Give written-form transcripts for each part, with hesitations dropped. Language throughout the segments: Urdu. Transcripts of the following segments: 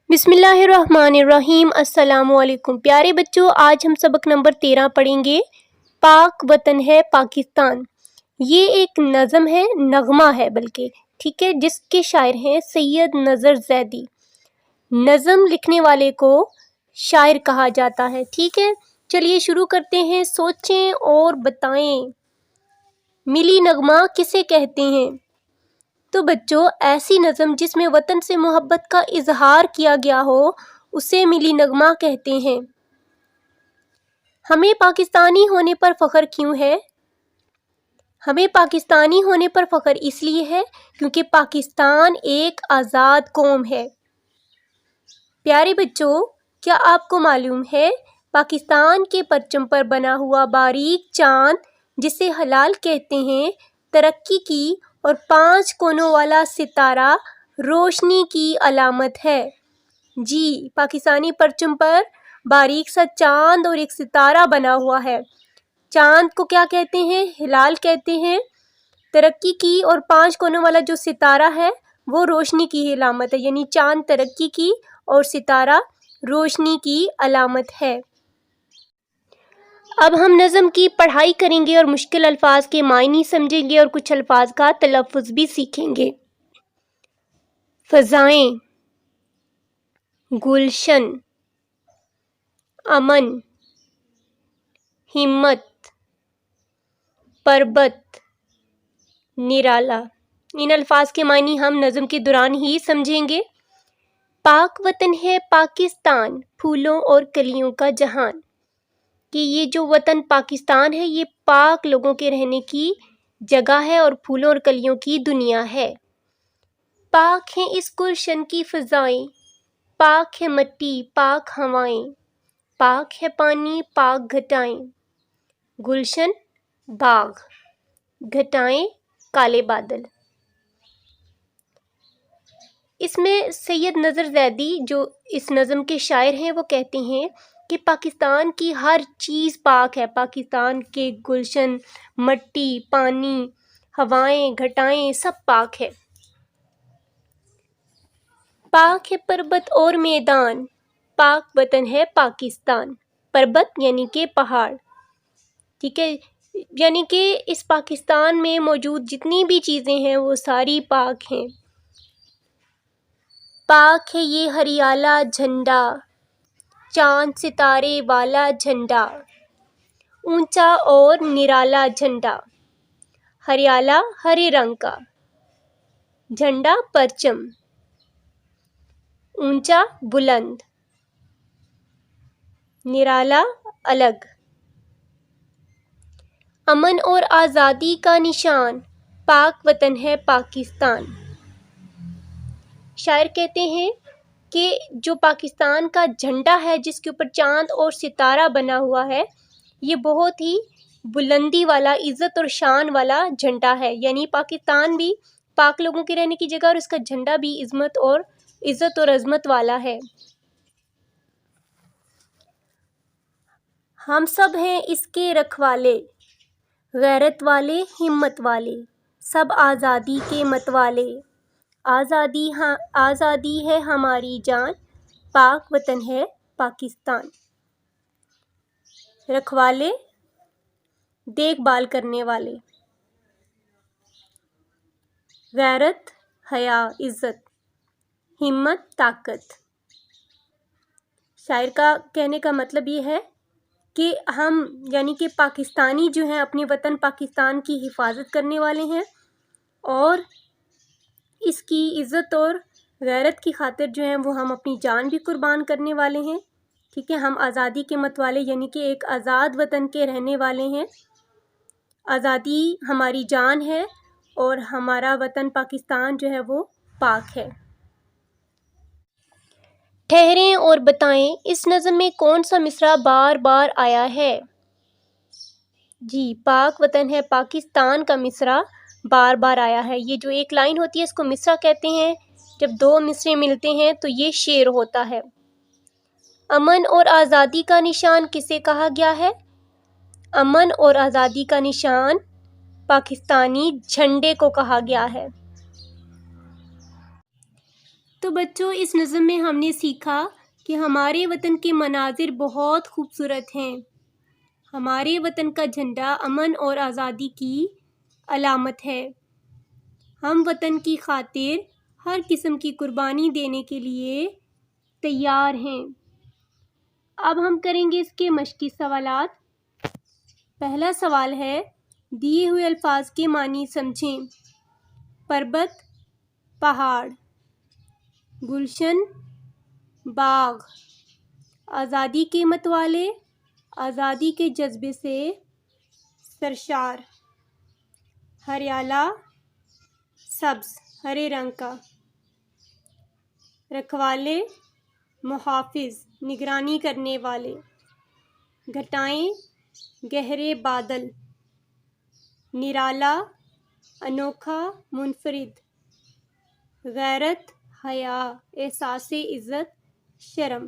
بسم اللہ الرحمن الرحیم۔ السلام علیکم پیارے بچوں، آج ہم سبق نمبر 13 پڑھیں گے۔ پاک وطن ہے پاکستان۔ یہ ایک نظم ہے، نغمہ ہے بلکہ، ٹھیک ہے، جس کے شاعر ہیں سید نظر زیدی۔ نظم لکھنے والے کو شاعر کہا جاتا ہے، ٹھیک ہے۔ چلیے شروع کرتے ہیں۔ سوچیں اور بتائیں، ملی نغمہ کسے کہتے ہیں؟ تو بچوں، ایسی نظم جس میں وطن سے محبت کا اظہار کیا گیا ہو اسے ملی نغمہ کہتے ہیں۔ ہمیں پاکستانی ہونے پر فخر کیوں ہے؟ ہمیں پاکستانی ہونے پر فخر اس لیے ہے کیونکہ پاکستان ایک آزاد قوم ہے۔ پیارے بچوں، کیا آپ کو معلوم ہے پاکستان کے پرچم پر بنا ہوا باریک چاند جسے ہلال کہتے ہیں، ترقی کی اور 5 کونوں والا ستارہ روشنی کی علامت ہے؟ جی، پاکستانی پرچم پر باریک سا چاند اور ایک ستارہ بنا ہوا ہے۔ چاند کو کیا کہتے ہیں؟ ہلال کہتے ہیں۔ ترقی کی اور 5 کونوں والا جو ستارہ ہے وہ روشنی کی علامت ہے، یعنی چاند ترقی کی اور ستارہ روشنی کی علامت ہے۔ اب ہم نظم کی پڑھائی کریں گے اور مشکل الفاظ کے معنی سمجھیں گے اور کچھ الفاظ کا تلفظ بھی سیکھیں گے۔ فضائیں، گلشن، امن، ہمت، پربت، نرالا۔ ان الفاظ کے معنی ہم نظم کے دوران ہی سمجھیں گے۔ پاک وطن ہے پاکستان، پھولوں اور کلیوں کا جہان۔ کہ یہ جو وطن پاکستان ہے یہ پاک لوگوں کے رہنے کی جگہ ہے اور پھولوں اور کلیوں کی دنیا ہے۔ پاک ہیں اس گلشن کی فضائیں، پاک ہے مٹی، پاک ہوائیں، پاک ہے پانی، پاک گھٹائیں۔ گلشن باغ، گھٹائیں کالے بادل۔ اس میں سید نظر زیدی جو اس نظم کے شاعر ہیں وہ کہتے ہیں کہ پاکستان کی ہر چیز پاک ہے۔ پاکستان کے گلشن، مٹی، پانی، ہوائیں، گھٹائیں سب پاک ہے۔ پاک ہے پربت اور میدان، پاک وطن ہے پاکستان۔ پربت یعنی کہ پہاڑ، ٹھیک ہے، یعنی کہ اس پاکستان میں موجود جتنی بھی چیزیں ہیں وہ ساری پاک ہیں۔ پاک ہے یہ ہریالہ جھنڈا، چاند ستارے والا جھنڈا، اونچا اور نرالا جھنڈا۔ ہریالہ ہرے رنگ کا، جھنڈا پرچم، اونچا بلند، نرالا الگ۔ امن اور آزادی کا نشان، پاک وطن ہے پاکستان۔ شاعر کہتے ہیں کہ جو پاکستان کا جھنڈا ہے جس کے اوپر چاند اور ستارہ بنا ہوا ہے یہ بہت ہی بلندی والا، عزت اور شان والا جھنڈا ہے، یعنی پاکستان بھی پاک لوگوں کے رہنے کی جگہ اور اس کا جھنڈا بھی عزت اور عظمت والا ہے۔ ہم سب ہیں اس کے رکھوالے، غیرت والے، ہمت والے، سب آزادی کے متوالے۔ آزادی ہے ہماری جان، پاک وطن ہے پاکستان۔ رکھوالے، دیکھ بھال کرنے والے، غیرت حیا عزت، ہمت طاقت۔ شاعر کا کہنے کا مطلب یہ ہے کہ ہم یعنی کہ پاکستانی جو ہیں اپنے وطن پاکستان کی حفاظت کرنے والے ہیں اور اس کی عزت اور غیرت کی خاطر جو ہیں وہ ہم اپنی جان بھی قربان کرنے والے ہیں، ٹھیک ہے۔ ہم آزادی کے متوالے یعنی کہ ایک آزاد وطن کے رہنے والے ہیں۔ آزادی ہماری جان ہے اور ہمارا وطن پاکستان جو ہے وہ پاک ہے۔ ٹھہریں اور بتائیں، اس نظم میں کون سا مصرع بار بار آیا ہے؟ جی، پاک وطن ہے پاکستان کا مصرع بار بار آیا ہے۔ یہ جو ایک لائن ہوتی ہے اس کو مصرع کہتے ہیں، جب 2 مصرے ملتے ہیں تو یہ شعر ہوتا ہے۔ امن اور آزادی کا نشان کسے کہا گیا ہے؟ امن اور آزادی کا نشان پاکستانی جھنڈے کو کہا گیا ہے۔ تو بچوں اس نظم میں ہم نے سیکھا کہ ہمارے وطن کے مناظر بہت خوبصورت ہیں. ہمارے وطن کا جھنڈا امن اور آزادی کی علامت ہے. ہم وطن کی خاطر ہر قسم کی قربانی دینے کے لیے تیار ہیں. اب ہم کریں گے اس کے مشقی سوالات. پہلا سوال ہے، دیے ہوئے الفاظ کے معنی سمجھیں. پربت پہاڑ، گلشن باغ، آزادی کے متوالے آزادی کے جذبے سے سرشار، ہریالہ سبز ہرے رنگ کا، رکھوالے محافظ نگرانی کرنے والے، گھٹائیں گہرے بادل، نرالا انوکھا منفرد، غیرت حیا احساس عزت شرم.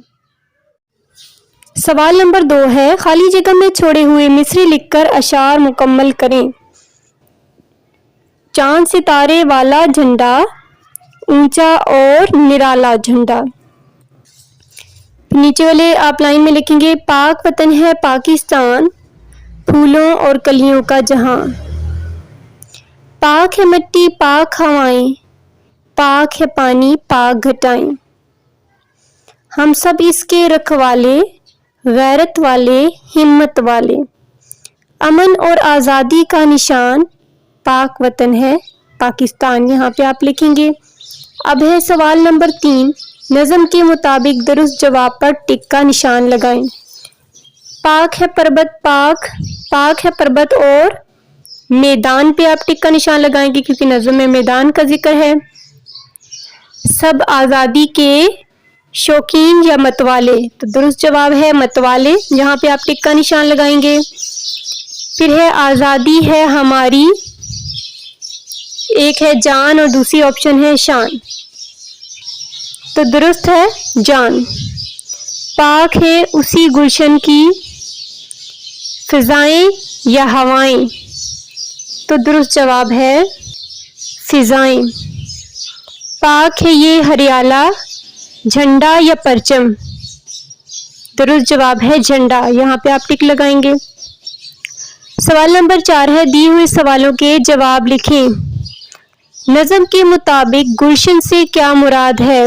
سوال نمبر 2 ہے، خالی جگہ میں چھوڑے ہوئے مصرعے لکھ کر اشعار مکمل کریں. چاند ستارے والا جھنڈا، اونچا اور نرالا جھنڈا. نیچے والے آپ لائن میں لکھیں گے، پاک وطن ہے پاکستان، پھولوں اور کلیوں کا جہاں. پاک ہے مٹی پاک ہوائیں، پاک ہے پانی پاک گھٹائیں. ہم سب اس کے رکھوالے، غیرت والے ہمت والے. امن اور آزادی کا نشان پاک وطن ہے پاکستان. یہاں پہ آپ لکھیں گے. اب ہے سوال نمبر 3، نظم کے مطابق درست جواب پر ٹک کا نشان لگائیں. پاک ہے پربت پاک ہے پربت اور میدان پہ آپ ٹک کا نشان لگائیں گے کیونکہ نظم میں میدان کا ذکر ہے. سب آزادی کے شوقین یا متوالے، تو درست جواب ہے متوالے، جہاں پہ آپ ٹک کا نشان لگائیں گے. پھر ہے آزادی ہے ہماری، ایک ہے جان اور دوسری آپشن ہے شان، تو درست ہے جان. پاک ہے اسی گلشن کی فضائیں یا ہوائیں، تو درست جواب ہے فضائیں. پاک ہے یہ ہریالہ جھنڈا یا پرچم، درست جواب ہے جھنڈا، یہاں پہ آپ ٹک لگائیں گے. سوال نمبر 4 ہے، دیے ہوئے سوالوں کے جواب لکھیں. نظم کے مطابق گلشن سے کیا مراد ہے؟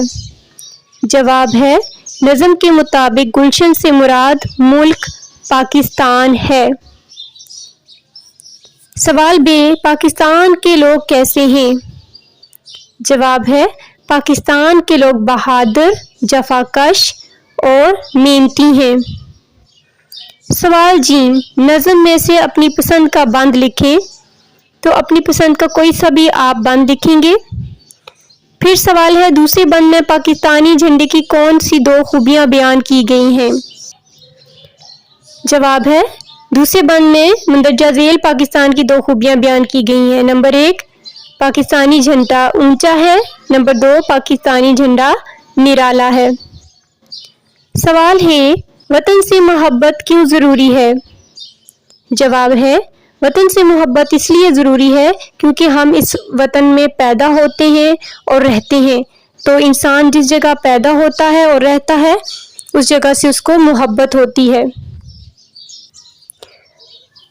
جواب ہے، نظم کے مطابق گلشن سے مراد ملک پاکستان ہے. سوال ب، پاکستان کے لوگ کیسے ہیں؟ جواب ہے، پاکستان کے لوگ بہادر، جفاکش اور محنتی ہیں. سوال ج، نظم میں سے اپنی پسند کا بند لکھیں. تو اپنی پسند کا کوئی سا بھی آپ بند لکھیں گے. پھر سوال ہے، دوسرے بند میں پاکستانی جھنڈے کی کون سی 2 خوبیاں بیان کی گئی ہیں؟ جواب ہے، دوسرے بند میں مندرجہ ذیل پاکستان کی 2 خوبیاں بیان کی گئی ہیں. نمبر 1، پاکستانی جھنڈا اونچا ہے. نمبر 2، پاکستانی جھنڈا نرالا ہے. سوال ہے، وطن سے محبت کیوں ضروری ہے؟ جواب ہے، وطن سے محبت اس لیے ضروری ہے کیونکہ ہم اس وطن میں پیدا ہوتے ہیں اور رہتے ہیں. تو انسان جس جگہ پیدا ہوتا ہے اور رہتا ہے اس جگہ سے اس کو محبت ہوتی ہے.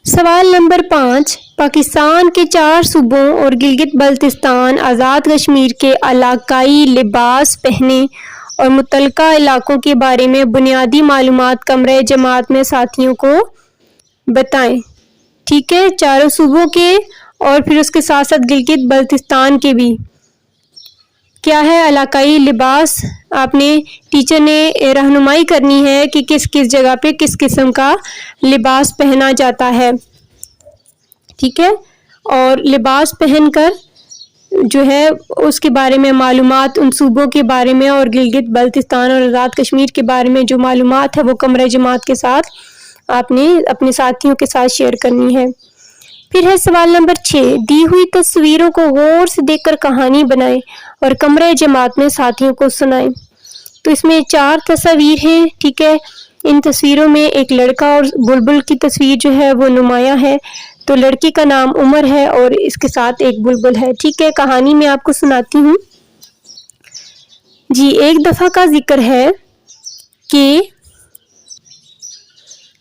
سوال نمبر 5، پاکستان کے 4 صوبوں اور گلگت بلتستان آزاد کشمیر کے علاقائی لباس پہنے اور متعلقہ علاقوں کے بارے میں بنیادی معلومات کمرہ جماعت میں ساتھیوں کو بتائیں. ٹھیک ہے، 4 صوبوں کے اور پھر اس کے ساتھ ساتھ گلگت بلتستان کے بھی کیا ہے علاقائی لباس. آپ نے ٹیچر نے رہنمائی کرنی ہے کہ کس کس جگہ پہ کس قسم کا لباس پہنا جاتا ہے. ٹھیک ہے، اور لباس پہن کر جو ہے اس کے بارے میں معلومات ان صوبوں کے بارے میں اور گلگت بلتستان اور آزاد کشمیر کے بارے میں جو معلومات ہے وہ کمرہ جماعت کے ساتھ آپ نے اپنے ساتھیوں کے ساتھ شیئر کرنی ہے. پھر ہے سوال نمبر 6، دی ہوئی تصویروں کو غور سے دیکھ کر کہانی بنائیں اور کمرہ جماعت میں ساتھیوں کو سنائیں. تو اس میں 4 تصاویر ہیں. ٹھیک ہے، ان تصویروں میں ایک لڑکا اور بلبل کی تصویر جو ہے وہ نمایاں ہے. تو لڑکی کا نام عمر ہے اور اس کے ساتھ ایک بلبل ہے. ٹھیک ہے، کہانی میں آپ کو سناتی ہوں. جی ایک دفعہ کا ذکر ہے کہ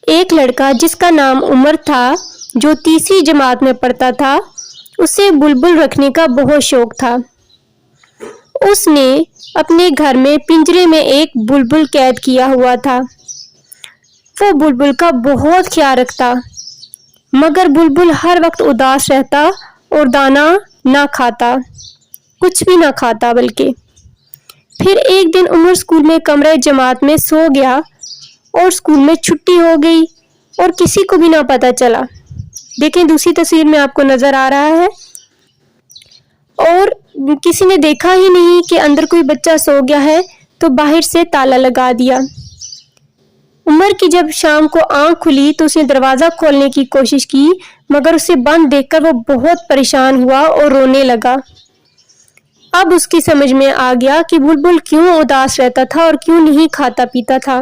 ایک لڑکا جس کا نام عمر تھا، جو تیسری جماعت میں پڑھتا تھا، اسے بلبل رکھنے کا بہت شوق تھا۔ اس نے اپنے گھر میں پنجرے میں ایک بلبل قید کیا ہوا تھا۔ وہ بلبل کا بہت خیال رکھتا، مگر بلبل ہر وقت اداس رہتا اور دانا نہ کھاتا، کچھ بھی نہ کھاتا بلکہ۔ پھر ایک دن عمر اسکول میں کمرہ جماعت میں سو گیا اور اسکول میں چھٹی ہو گئی اور کسی کو بھی نہ پتہ چلا۔ دیکھیں دوسری تصویر میں آپ کو نظر آ رہا ہے، اور کسی نے دیکھا ہی نہیں کہ اندر کوئی بچہ سو گیا ہے، تو باہر سے تالا لگا دیا۔ عمر کی جب شام کو آنکھ کھلی تو اس نے دروازہ کھولنے کی کوشش کی، مگر اسے بند دیکھ کر وہ بہت پریشان ہوا اور رونے لگا۔ اب اس کی سمجھ میں آ گیا کہ بلبل کیوں اداس رہتا تھا اور کیوں نہیں کھاتا پیتا تھا۔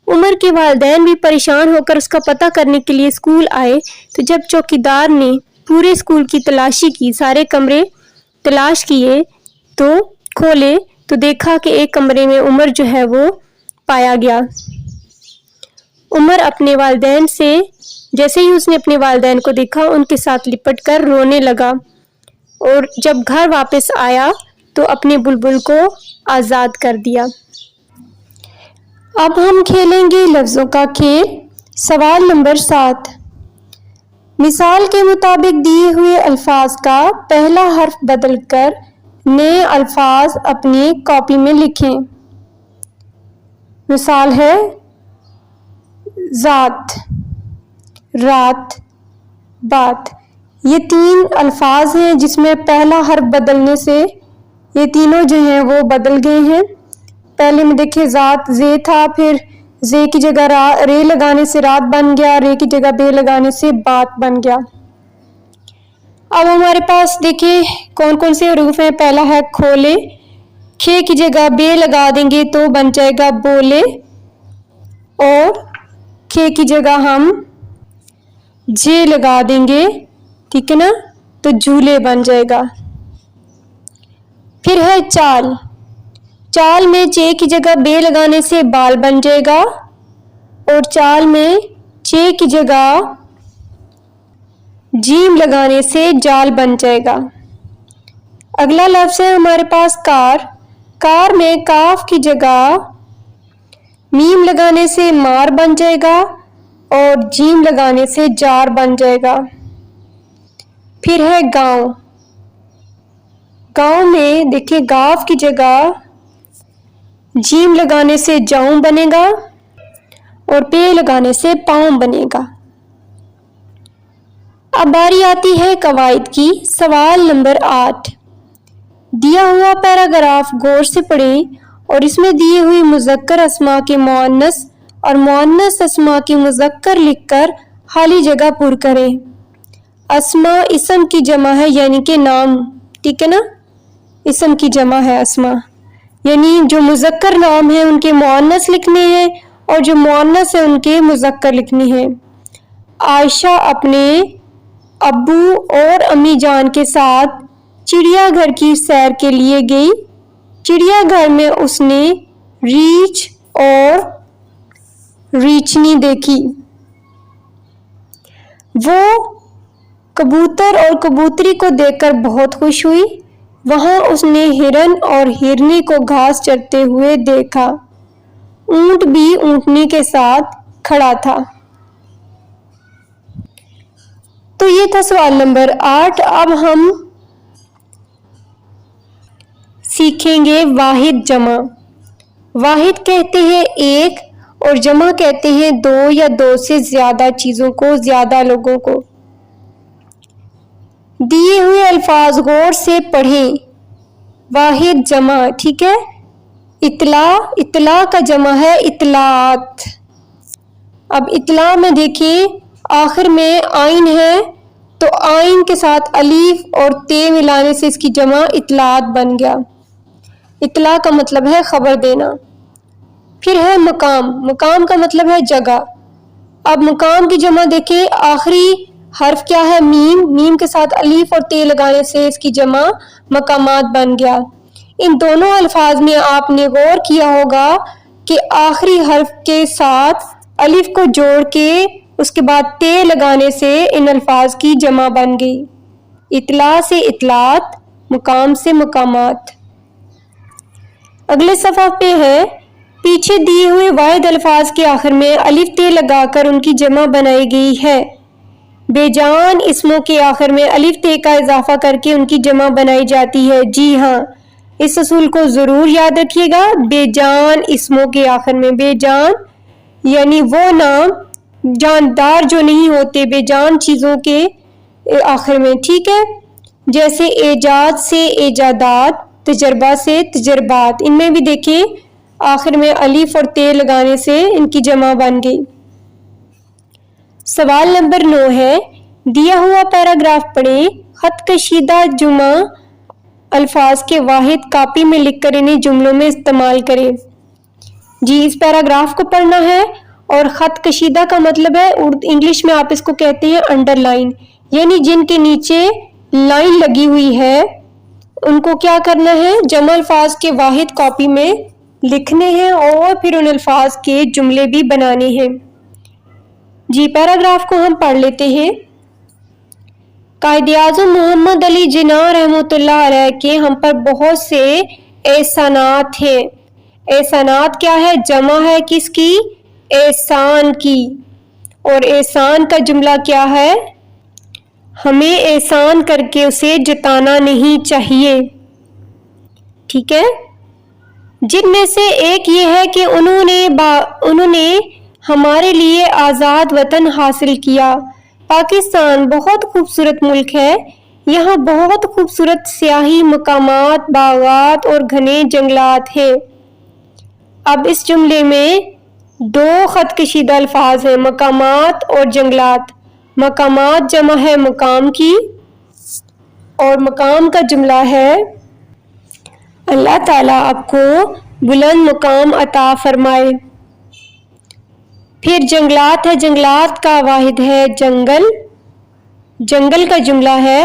عمر کے والدین بھی پریشان ہو کر اس کا پتہ کرنے کے لیے اسکول آئے، تو جب چوکیدار نے پورے اسکول کی تلاشی کی، سارے کمرے تلاش کیے تو کھولے، تو دیکھا کہ ایک کمرے میں عمر جو ہے وہ پایا گیا۔ عمر اپنے والدین سے، جیسے ہی اس نے اپنے والدین کو دیکھا، ان کے ساتھ لپٹ کر رونے لگا، اور جب گھر واپس آیا تو اپنے بلبل کو آزاد کر دیا۔ اب ہم کھیلیں گے لفظوں کا کھیل۔ سوال نمبر 7، مثال کے مطابق دیے ہوئے الفاظ کا پہلا حرف بدل کر نئے الفاظ اپنی کاپی میں لکھیں۔ مثال ہے ذات، رات، بات۔ یہ 3 الفاظ ہیں جس میں پہلا حرف بدلنے سے یہ تینوں جو ہیں وہ بدل گئے ہیں۔ پہلے میں دیکھیں ذات زے تھا، پھر زے کی جگہ رے لگانے سے رات بن گیا، رے کی جگہ بے لگانے سے بات بن گیا۔ اب ہمارے پاس دیکھیں کون کون سے حروف ہیں۔ پہلا ہے کھولے، کھے کی جگہ بے لگا دیں گے تو بن جائے گا بولے، اور کھے کی جگہ ہم جے لگا دیں گے، ٹھیک ہے نا، تو جھولے بن جائے گا۔ پھر ہے چال، چال میں چے کی جگہ بے لگانے سے بال بن جائے گا، اور چال میں چے کی جگہ جیم لگانے سے جال بن جائے گا۔ اگلا لفظ ہے ہمارے پاس کار، کار میں کاف کی جگہ میم لگانے سے مار بن جائے گا، اور جیم لگانے سے جار بن جائے گا۔ پھر ہے گاؤں، گاؤں میں دیکھیں گاف کی جگہ جیم لگانے سے جاؤں بنے گا، اور پے لگانے سے پاؤں بنے گا۔ اب باری آتی ہے قواعد کی۔ سوال نمبر 8، دیا ہوا پیراگراف غور سے پڑھیں اور اس میں دیے ہوئی مذکر اسماء کے مؤنث اور مؤنث اسماء کی مذکر لکھ کر خالی جگہ پر کریں۔ اسماء اسم کی جمع ہے، یعنی کہ نام، ٹھیک ہے نا، اسم کی جمع ہے اسماء، یعنی جو مذکر نام ہیں ان کے مؤنث لکھنے ہیں، اور جو مؤنث ہیں ان کے مذکر لکھنے ہیں۔ عائشہ اپنے ابو اور امی جان کے ساتھ چڑیا گھر کی سیر کے لیے گئی۔ چڑیا گھر میں اس نے ریچھ اور ریچھنی دیکھی۔ وہ کبوتر اور کبوتری کو دیکھ کر بہت خوش ہوئی۔ وہاں اس نے ہرن اور ہرنی کو گھاس چرتے ہوئے دیکھا۔ اونٹ بھی اونٹنی کے ساتھ کھڑا تھا۔ تو یہ تھا سوال نمبر 8۔ اب ہم سیکھیں گے واحد جمع۔ واحد کہتے ہیں ایک، اور جمع کہتے ہیں 2 یا 2 سے زیادہ چیزوں کو، زیادہ لوگوں کو۔ دیے ہوئے الفاظ غور سے پڑھیں۔ واحد جمع، ٹھیک ہے۔ اطلاع، اطلاع کا جمع ہے اطلاعات۔ اب اطلاع میں دیکھیں آخر میں آئین ہے، تو آئین کے ساتھ الف اور تے ملانے سے اس کی جمع اطلاعات بن گیا۔ اطلاع کا مطلب ہے خبر دینا۔ پھر ہے مقام، مقام کا مطلب ہے جگہ۔ اب مقام کی جمع دیکھیں، آخری حرف کیا ہے؟ میم، میم کے ساتھ الف اور تے لگانے سے اس کی جمع مقامات بن گیا۔ ان دونوں الفاظ میں آپ نے غور کیا ہوگا کہ آخری حرف کے ساتھ الف کو جوڑ کے اس کے بعد تے لگانے سے ان الفاظ کی جمع بن گئی. اطلاع سے اطلاعات، مقام سے مقامات. اگلے صفحہ پہ ہے پیچھے دیے ہوئے واحد الفاظ کے آخر میں الف تے لگا کر ان کی جمع بنائی گئی ہے. بے جان اسموں کے آخر میں الف تے کا اضافہ کر کے ان کی جمع بنائی جاتی ہے. جی ہاں، اس اصول کو ضرور یاد رکھیے گا. بے جان اسموں کے آخر میں، بے جان یعنی وہ نام جاندار جو نہیں ہوتے، بے جان چیزوں کے آخر میں. ٹھیک ہے، جیسے ایجاد سے ایجادات، تجربہ سے تجربات. ان میں بھی دیکھیں آخر میں الف اور تے لگانے سے ان کی جمع بن گئی. سوال نمبر 9 ہے دیا ہوا پیراگراف پڑھیں. خط کشیدہ جمع الفاظ کے واحد کاپی میں لکھ کر انہیں جملوں میں استعمال کریں. جی اس پیراگراف کو پڑھنا ہے. اور خط کشیدہ کا مطلب ہے انگلش میں آپ اس کو کہتے ہیں انڈر لائن، یعنی جن کے نیچے لائن لگی ہوئی ہے ان کو کیا کرنا ہے، جمع الفاظ کے واحد کاپی میں لکھنے ہیں اور پھر ان الفاظ کے جملے بھی بنانے ہیں. جی پیراگراف کو ہم پڑھ لیتے ہیں. قائد اعظم محمد علی جناح رحمۃ اللہ علیہ کے ہم پر بہت سے احسانات ہیں. احسانات کیا ہے؟ جمع ہے کس کی؟ احسان کی. اور احسان کا جملہ کیا ہے؟ ہمیں احسان کر کے اسے جتانا نہیں چاہیے. ٹھیک ہے، جن میں سے ایک یہ ہے کہ انہوں نے ہمارے لیے آزاد وطن حاصل کیا. پاکستان بہت خوبصورت ملک ہے. یہاں بہت خوبصورت سیاحی مقامات، باغات اور گھنے جنگلات ہیں. اب اس جملے میں 2 خط کشیدہ الفاظ ہیں، مقامات اور جنگلات. مقامات جمع ہے مقام کی اور مقام کا جملہ ہے اللہ تعالیٰ آپ کو بلند مقام عطا فرمائے. پھر جنگلات ہے، جنگلات کا واحد ہے جنگل. جنگل کا جملہ ہے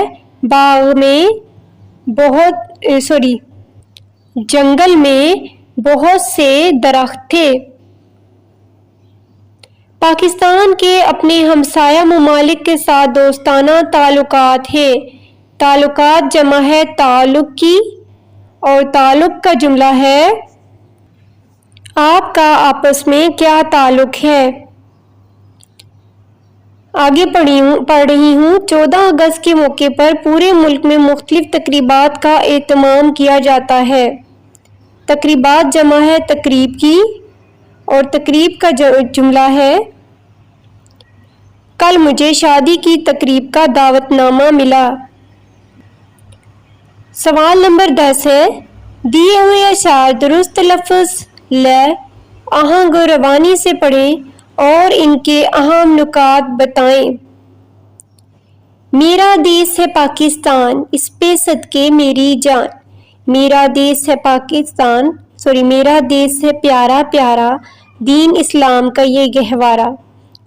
جنگل میں بہت سے درخت تھے. پاکستان کے اپنے ہمسایہ ممالک کے ساتھ دوستانہ تعلقات ہیں. تعلقات جمع ہے تعلق کی اور تعلق کا جملہ ہے آپ کا آپس میں کیا تعلق ہے. آگے پڑھ رہی ہوں. 14 اگست کے موقع پر پورے ملک میں مختلف تقریبات کا اہتمام کیا جاتا ہے. تقریبات جمع ہے تقریب کی اور تقریب کا جملہ ہے کل مجھے شادی کی تقریب کا دعوت نامہ ملا. سوال نمبر 10 ہے دیے ہوئے اشعار درست لفظ، لے، آہنگ و روانی سے پڑھیں اور ان کے اہم نکات بتائیں. میرا دیس ہے پاکستان، اس پہ صدقے میری جان. میرا دیس ہے پاکستان، میرا دیس ہے پیارا پیارا، دین اسلام کا یہ گہوارہ.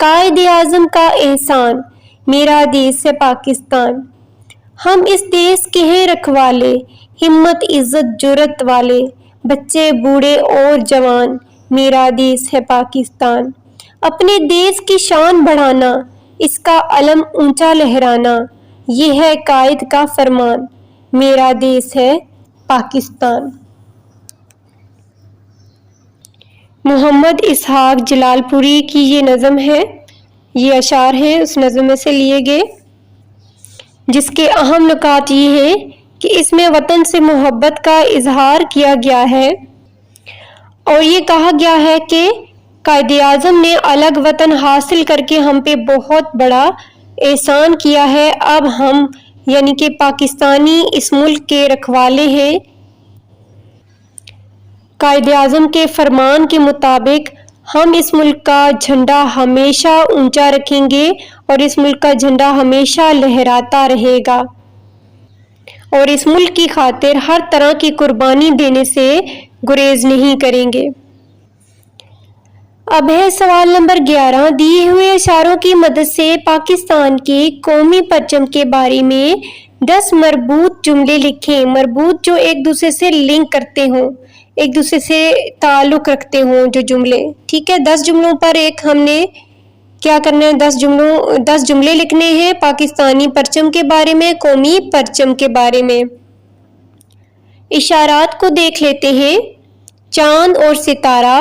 قائد اعظم کا احسان، میرا دیس ہے پاکستان. ہم اس دیس کے ہیں رکھوالے، ہمت عزت جرت والے، بچے بوڑھے اور جوان. میرا دیس ہے پاکستان. اپنے دیس کی شان بڑھانا، اس کا علم اونچا لہرانا، یہ ہے قائد کا فرمان. میرا دیس ہے پاکستان. محمد اسحاق جلال پوری کی یہ نظم ہے، یہ اشعار ہیں اس نظم میں سے لیے گئے، جس کے اہم نکات یہ ہیں کہ اس میں وطن سے محبت کا اظہار کیا گیا ہے اور یہ کہا گیا ہے کہ قائد اعظم نے الگ وطن حاصل کر کے ہم پہ بہت بڑا احسان کیا ہے. اب ہم یعنی کہ پاکستانی اس ملک کے رکھوالے ہیں. قائد اعظم کے فرمان کے مطابق ہم اس ملک کا جھنڈا ہمیشہ اونچا رکھیں گے اور اس ملک کا جھنڈا ہمیشہ لہراتا رہے گا اور اس ملک کی خاطر ہر طرح کی قربانی دینے سے گریز نہیں کریں گے. اب ہے سوال نمبر 11 دیے ہوئے اشعاروں کی مدد سے پاکستان کے قومی پرچم کے بارے میں 10 مربوط جملے لکھیں، مربوط جو ایک دوسرے سے لنک کرتے ہوں، ایک دوسرے سے تعلق رکھتے ہوں جو جملے، ٹھیک ہے۔ 10 جملوں پر ہم نے کیا کرنا ہے، 10 جملے لکھنے ہیں پاکستانی پرچم کے بارے میں، قومی پرچم کے بارے میں۔ اشارات کو دیکھ لیتے ہیں۔ چاند اور ستارہ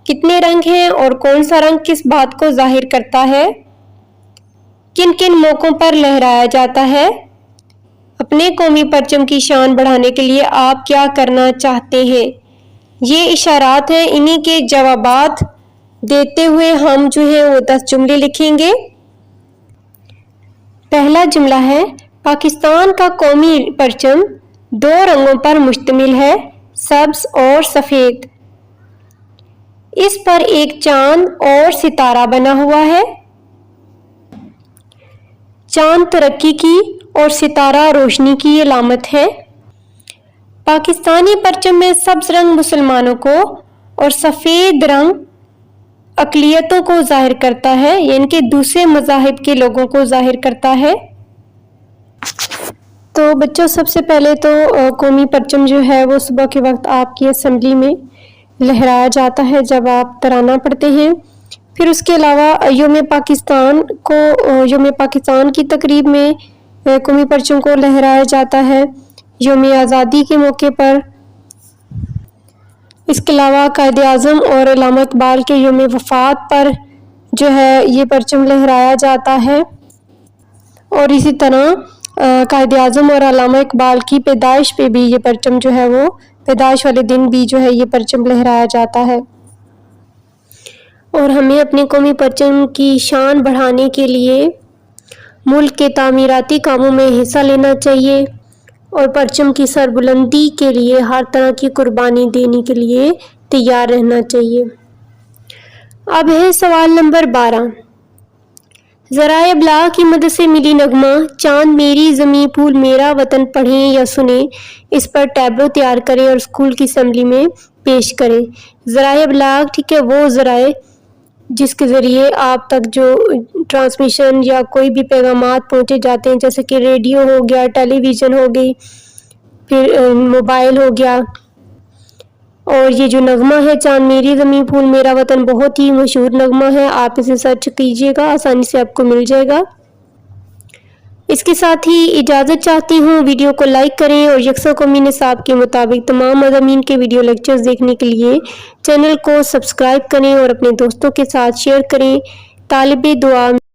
کتنے رنگ ہیں اور کون سا رنگ کس بات کو ظاہر کرتا ہے؟ کن کن موقعوں پر لہرایا جاتا ہے؟ اپنے قومی پرچم کی شان بڑھانے کے لیے آپ کیا کرنا چاہتے ہیں؟ یہ اشارات ہیں، انہی کے جوابات دیتے ہوئے ہم جو ہے وہ 10 جملے لکھیں گے۔ پہلا جملہ ہے، پاکستان کا قومی پرچم 2 رنگوں پر مشتمل ہے، سبز اور سفید۔ اس پر ایک چاند اور ستارہ بنا ہوا ہے۔ چاند ترقی کی اور ستارہ روشنی کی علامت ہے۔ پاکستانی پرچم میں سبز رنگ مسلمانوں کو اور سفید رنگ اقلیتوں کو ظاہر کرتا ہے، یعنی کہ دوسرے مذاہب کے لوگوں کو ظاہر کرتا ہے۔ تو بچوں، سب سے پہلے تو قومی پرچم جو ہے وہ صبح کے وقت آپ کی اسمبلی میں لہرایا جاتا ہے جب آپ ترانہ پڑھتے ہیں۔ پھر اس کے علاوہ یوم پاکستان کی تقریب میں قومی پرچم کو لہرایا جاتا ہے یوم آزادی کے موقع پر۔ اس کے علاوہ قائد اعظم اور علامہ اقبال کے یوم وفات پر جو ہے یہ پرچم لہرایا جاتا ہے، اور اسی طرح قائد اعظم اور علامہ اقبال کی پیدائش پہ بھی یہ پرچم جو ہے وہ پیدائش والے دن بھی جو ہے یہ پرچم لہرایا جاتا ہے۔ اور ہمیں اپنے قومی پرچم کی شان بڑھانے کے لیے ملک کے تعمیراتی کاموں میں حصہ لینا چاہیے اور پرچم کی سربلندی کے لیے ہر طرح کی قربانی دینے کے لیے تیار رہنا چاہیے۔ اب ہے سوال نمبر 12۔ ذرائع ابلاغ کی مدد سے ملی نغمہ چاند میری زمیں پھول میرا وطن پڑھیں یا سنیں، اس پر ٹیبلو تیار کریں اور اسکول کی اسمبلی میں پیش کریں۔ ذرائع ابلاغ، ٹھیک ہے، وہ ذرائع جس کے ذریعے آپ تک جو ٹرانسمیشن یا کوئی بھی پیغامات پہنچے جاتے ہیں، جیسے کہ ریڈیو ہو گیا، ٹیلی ویژن ہو گئی، پھر موبائل ہو گیا۔ اور یہ جو نغمہ ہے چاند میری زمیں پھول میرا وطن بہت ہی مشہور نغمہ ہے، آپ اسے سرچ کیجئے گا، آسانی سے آپ کو مل جائے گا۔ اس کے ساتھ ہی اجازت چاہتی ہوں، ویڈیو کو لائک کریں اور یکساں قومی نصاب کے مطابق تمام مضامین کے ویڈیو لیکچرز دیکھنے کے لیے چینل کو سبسکرائب کریں اور اپنے دوستوں کے ساتھ شیئر کریں۔ طالب دعا